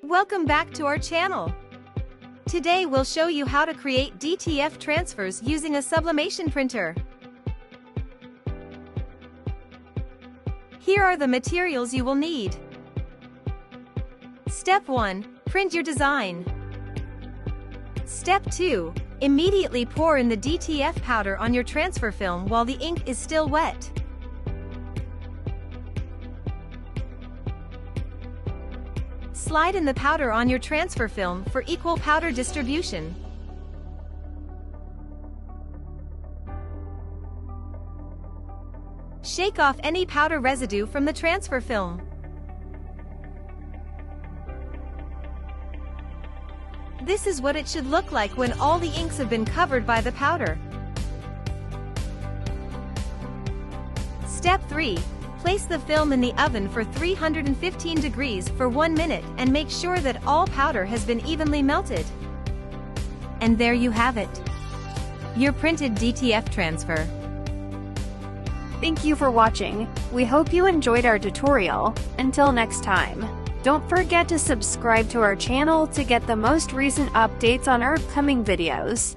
Welcome back to our channel. Today we'll show you how to create DTF transfers using a sublimation printer. Here are the materials you will need. Step 1. Print your design. Step 2. Immediately pour in the DTF powder on your transfer film while the ink is still wet. Slide in the powder on your transfer film for equal powder distribution. Shake off any powder residue from the transfer film. This is what it should look like when all the inks have been covered by the powder. Step 3. Place the film in the oven for 315 degrees for 1 minute and make sure that all powder has been evenly melted. And there you have it. Your printed DTF transfer. Thank you for watching. We hope you enjoyed our tutorial. Until next time, don't forget to subscribe to our channel to get the most recent updates on our upcoming videos.